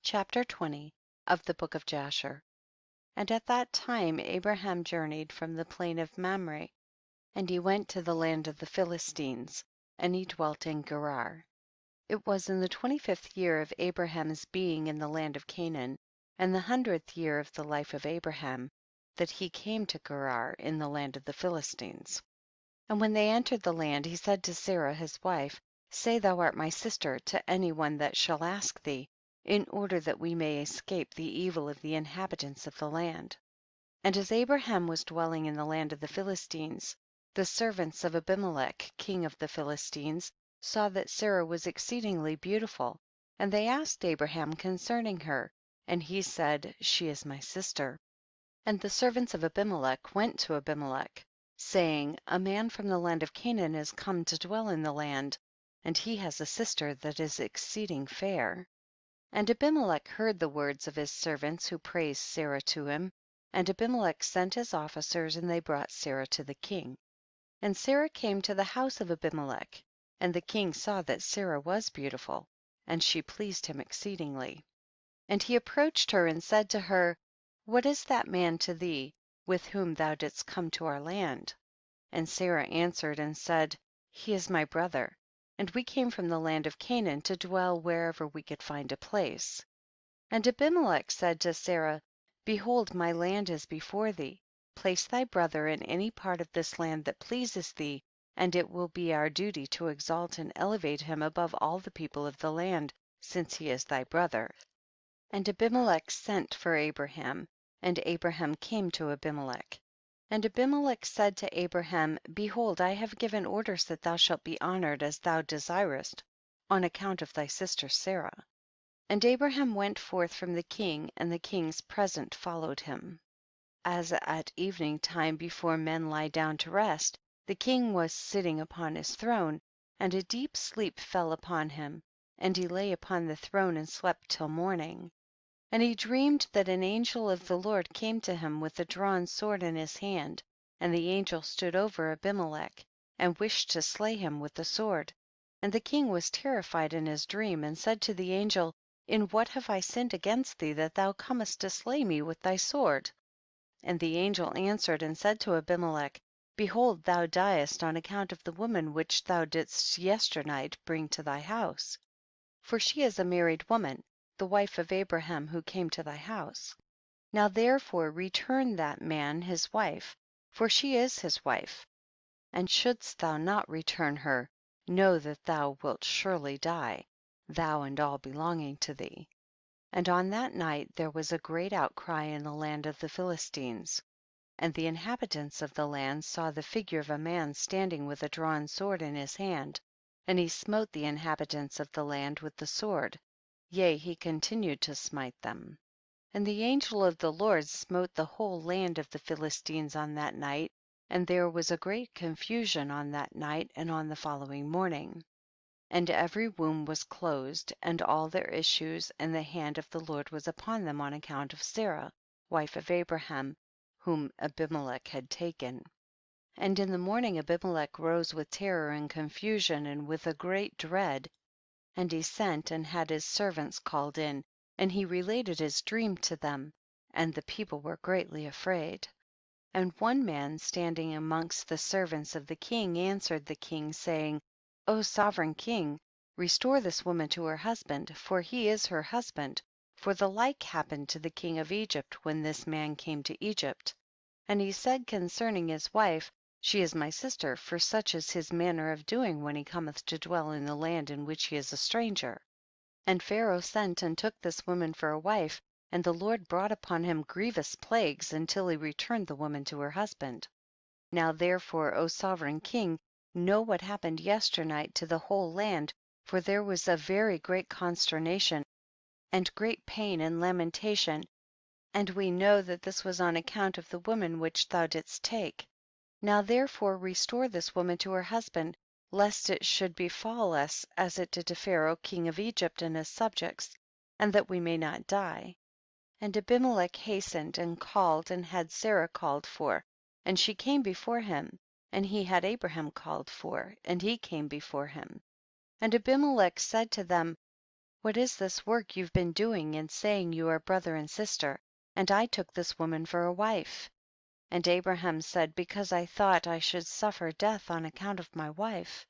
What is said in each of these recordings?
Chapter 20 of the Book of Jasher. And at that time Abraham journeyed from the plain of Mamre, and he went to the land of the Philistines, and he dwelt in Gerar. It was in the 25th year of Abraham's being in the land of Canaan, and the 100th year of the life of Abraham, that he came to Gerar in the land of the Philistines. And when they entered the land, he said to Sarah his wife, Say thou art my sister to any one that shall ask thee, in order that we may escape the evil of the inhabitants of the land. And as Abraham was dwelling in the land of the Philistines, the servants of Abimelech, king of the Philistines, saw that Sarah was exceedingly beautiful, and they asked Abraham concerning her, and he said, She is my sister. And the servants of Abimelech went to Abimelech, saying, A man from the land of Canaan is come to dwell in the land, and he has a sister that is exceeding fair. And Abimelech heard the words of his servants who praised Sarah to him, and Abimelech sent his officers, and they brought Sarah to the king. And Sarah came to the house of Abimelech, and the king saw that Sarah was beautiful, and she pleased him exceedingly. And he approached her and said to her, What is that man to thee, with whom thou didst come to our land? And Sarah answered and said, He is my brother, and we came from the land of Canaan to dwell wherever we could find a place. And Abimelech said to Sarah, Behold, my land is before thee, place thy brother in any part of this land that pleases thee, and it will be our duty to exalt and elevate him above all the people of the land, since he is thy brother. And Abimelech sent for Abraham, and Abraham came to Abimelech. And Abimelech said to Abraham, Behold, I have given orders that thou shalt be honored as thou desirest, on account of thy sister Sarah. And Abraham went forth from the king, and the king's present followed him. As at evening time before men lie down to rest, the king was sitting upon his throne, and a deep sleep fell upon him, and he lay upon the throne and slept till morning. And he dreamed that an angel of the Lord came to him with a drawn sword in his hand, and the angel stood over Abimelech, and wished to slay him with the sword. And the king was terrified in his dream, and said to the angel, In what have I sinned against thee, that thou comest to slay me with thy sword? And the angel answered and said to Abimelech, Behold, thou diest on account of the woman which thou didst yesternight bring to thy house. For she is a married woman, the wife of Abraham who came to thy house. Now therefore return that man his wife, for she is his wife. And shouldst thou not return her, know that thou wilt surely die, thou and all belonging to thee. And on that night there was a great outcry in the land of the Philistines. And the inhabitants of the land saw the figure of a man standing with a drawn sword in his hand, and he smote the inhabitants of the land with the sword, yea, he continued to smite them. And the angel of the Lord smote the whole land of the Philistines on that night, and there was a great confusion on that night and on the following morning. And every womb was closed, and all their issues, and the hand of the Lord was upon them on account of Sarah, wife of Abraham, whom Abimelech had taken. And in the morning Abimelech rose with terror and confusion and with a great dread, and he sent and had his servants called in, and he related his dream to them, and the people were greatly afraid. And one man standing amongst the servants of the king answered the king, saying, O sovereign king, restore this woman to her husband, for he is her husband, for the like happened to the king of Egypt when this man came to Egypt. And he said concerning his wife, She is my sister, for such is his manner of doing when he cometh to dwell in the land in which he is a stranger. And Pharaoh sent and took this woman for a wife, and the Lord brought upon him grievous plagues until he returned the woman to her husband. Now therefore, O sovereign king, know what happened yesternight to the whole land, for there was a very great consternation, and great pain and lamentation, and we know that this was on account of the woman which thou didst take. Now therefore restore this woman to her husband, lest it should befall us as it did to Pharaoh king of Egypt and his subjects, and that we may not die. And Abimelech hastened and called and had Sarah called for, and she came before him, and he had Abraham called for, and he came before him. And Abimelech said to them, what is this work you've been doing in saying you are brother and sister, and I took this woman for a wife? And Abraham said, because I thought I should suffer death on account of my wife.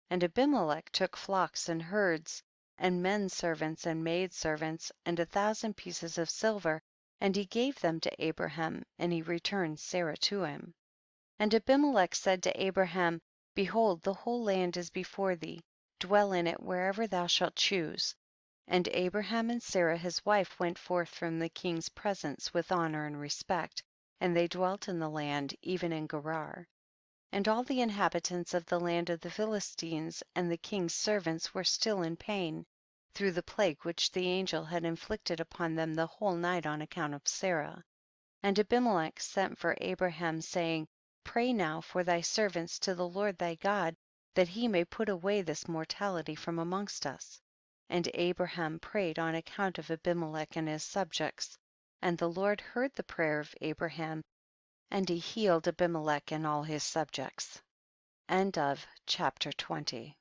And Abimelech took flocks and herds, and men servants and maid servants, and 1,000 pieces of silver, and he gave them to Abraham, and he returned Sarah to him. And Abimelech said to Abraham, behold, the whole land is before thee, dwell in it wherever thou shalt choose. And Abraham and Sarah his wife went forth from the king's presence with honor and respect, and they dwelt in the land, even in Gerar. And all the inhabitants of the land of the Philistines and the king's servants were still in pain, through the plague which the angel had inflicted upon them the whole night on account of Sarah. And Abimelech sent for Abraham, saying, pray now for thy servants to the Lord thy God, that he may put away this mortality from amongst us. And Abraham prayed on account of Abimelech and his subjects, and the Lord heard the prayer of Abraham, and he healed Abimelech and all his subjects. End of chapter 20.